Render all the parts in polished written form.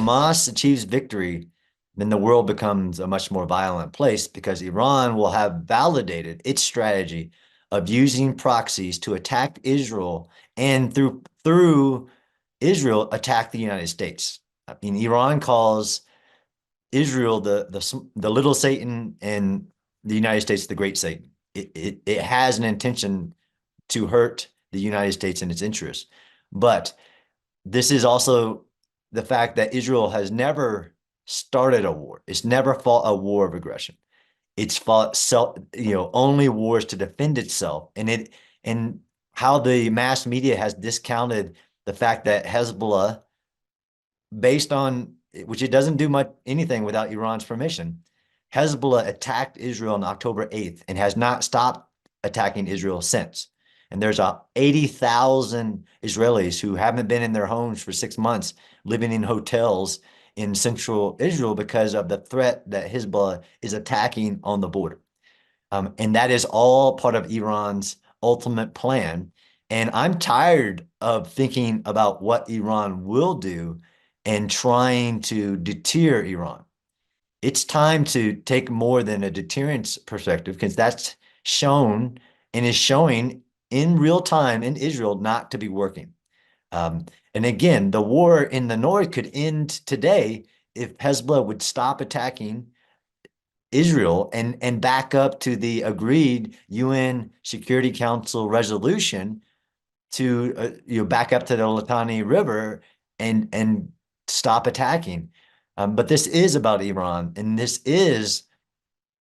Hamas achieves victory, then the world becomes a much more violent place because Iran will have validated its strategy of using proxies to attack Israel and through Israel attack the United States. I mean, Iran calls Israel the little Satan and the United States the great Satan. It has an intention to hurt the United States and its interests. But this is also the fact that Israel has never started a war. It's never fought a war of aggression. It's fought only wars to defend itself. And how the mass media has discounted the fact that Hezbollah, based on which it doesn't do much anything without Iran's permission, Hezbollah attacked Israel on October 8th and has not stopped attacking Israel since. And there's 80,000 Israelis who haven't been in their homes for 6 months, living in hotels in central Israel because of the threat that Hezbollah is attacking on the border. And that is all part of Iran's ultimate plan. And I'm tired of thinking about what Iran will do and trying to deter Iran. It's time to take more than a deterrence perspective, because that's shown and is showing in real time in Israel not to be working. And again, the war in the north could end today if Hezbollah would stop attacking Israel and back up to the agreed UN Security Council resolution to back up to the Litani River and stop attacking. But this is about Iran, and this is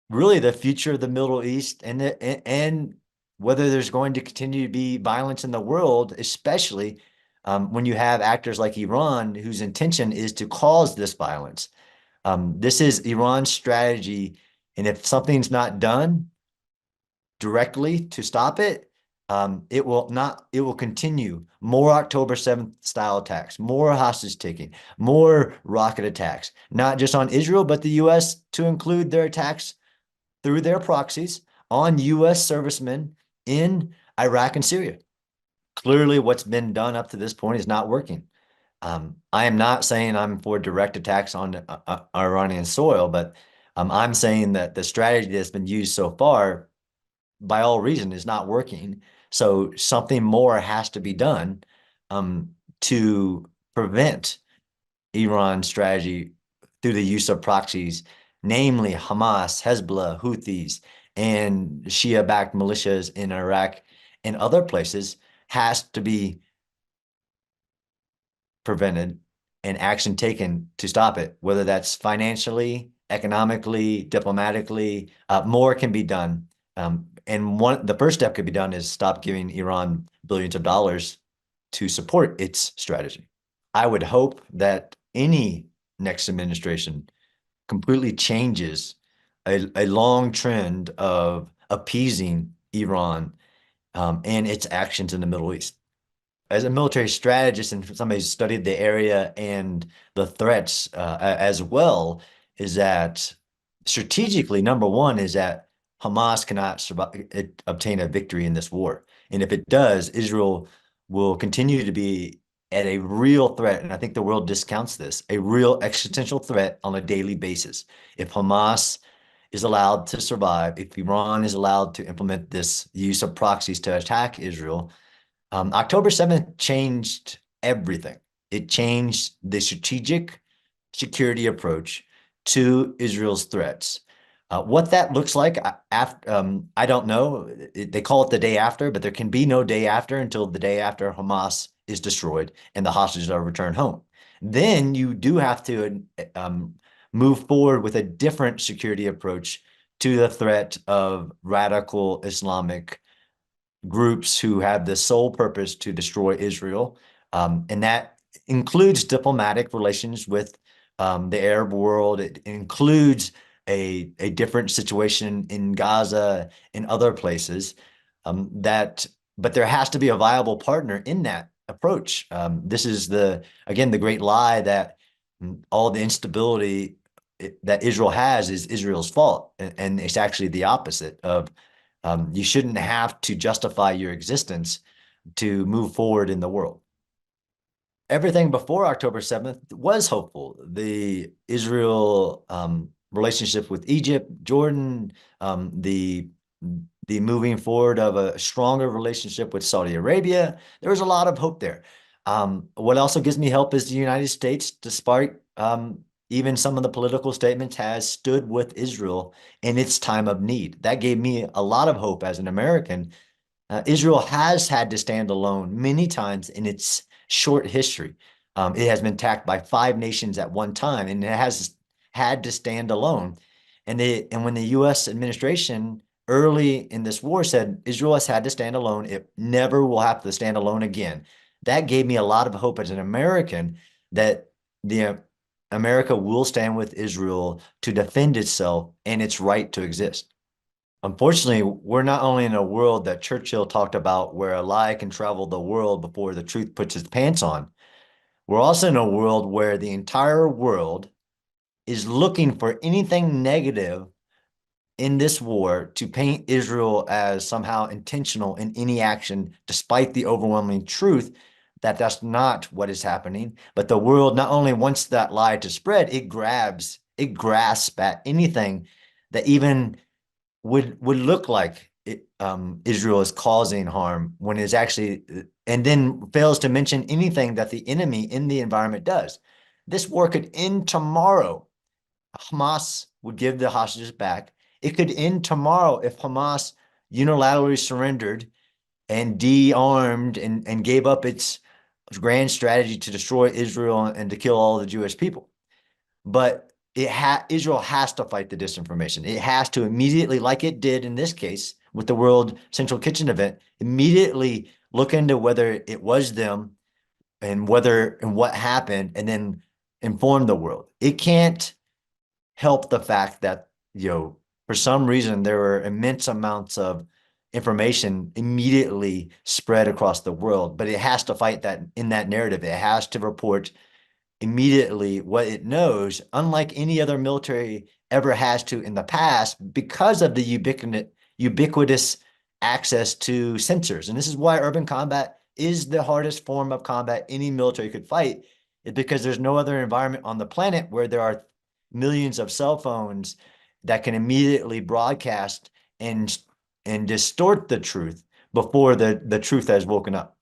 really the future of the Middle East, and whether there's going to continue to be violence in the world, especially when you have actors like Iran whose intention is to cause this violence. This is Iran's strategy, and if something's not done directly to stop it, it will continue. More October 7th style attacks, more hostage taking, more rocket attacks, not just on Israel, but the US, to include their attacks through their proxies on US servicemen in Iraq and Syria. Clearly, what's been done up to this point is not working. I am not saying I'm for direct attacks on Iranian soil, but I'm saying that the strategy that's been used so far, by all reason, is not working. So something more has to be done to prevent Iran's strategy through the use of proxies, namely Hamas, Hezbollah, Houthis, and Shia-backed militias in Iraq and other places, has to be prevented and action taken to stop it, whether that's financially, economically, diplomatically. More can be done. And the first step could be done is stop giving Iran billions of dollars to support its strategy. I would hope that any next administration completely changes a long trend of appeasing Iran and its actions in the Middle East. As a military strategist and somebody who's studied the area and the threats as well, is that strategically, number one is that Hamas cannot obtain a victory in this war. And if it does, Israel will continue to be at a real threat. And I think the world discounts this, a real existential threat on a daily basis. If Hamas is allowed to survive, if Iran is allowed to implement this use of proxies to attack Israel, October 7th changed everything. It changed the strategic security approach to Israel's threats. What that looks like after, I don't know. They call it the day after, but there can be no day after until the day after Hamas is destroyed and the hostages are returned home. Then you do have to move forward with a different security approach to the threat of radical Islamic groups who have the sole purpose to destroy Israel. And that includes diplomatic relations with the Arab world. It includes a different situation in Gaza and other places but there has to be a viable partner in that approach. This is again, the great lie that all the instability that Israel has is Israel's fault. And it's actually the opposite of, you shouldn't have to justify your existence to move forward in the world. everything before October 7th was hopeful. The Israel relationship with Egypt, Jordan, the moving forward of a stronger relationship with Saudi Arabia. There was a lot of hope there. What also gives me hope is the United States, despite even some of the political statements, has stood with Israel in its time of need. That gave me a lot of hope as an American. Israel has had to stand alone many times in its short history. It has been attacked by 5 nations at one time, and it has had to stand alone. And when the U.S. administration early in this war said Israel has had to stand alone, it never will have to stand alone again. That gave me a lot of hope as an American that the America will stand with Israel to defend itself and its right to exist. Unfortunately, we're not only in a world that Churchill talked about where a lie can travel the world before the truth puts its pants on. We're also in a world where the entire world is looking for anything negative in this war to paint Israel as somehow intentional in any action, despite the overwhelming truth that that's not what is happening. But the world not only wants that lie to spread, it grasps at anything that even would look like Israel is causing harm when it's actually, and then fails to mention anything that the enemy in the environment does. This war could end tomorrow. Hamas would give the hostages back. It could end tomorrow if Hamas unilaterally surrendered and de-armed and gave up its grand strategy to destroy Israel and to kill all the Jewish people. But Israel has to fight the disinformation. It has to immediately, like it did in this case with the World Central Kitchen event, immediately look into whether it was them and what happened, and then inform the world. It can't help the fact that, for some reason, there were immense amounts of information immediately spread across the world, but it has to fight that in that narrative. It has to report immediately what it knows, unlike any other military ever has to in the past, because of the ubiquitous access to sensors. And this is why urban combat is the hardest form of combat any military could fight, is because there's no other environment on the planet where there are millions of cell phones that can immediately broadcast and distort the truth before the truth has woken up.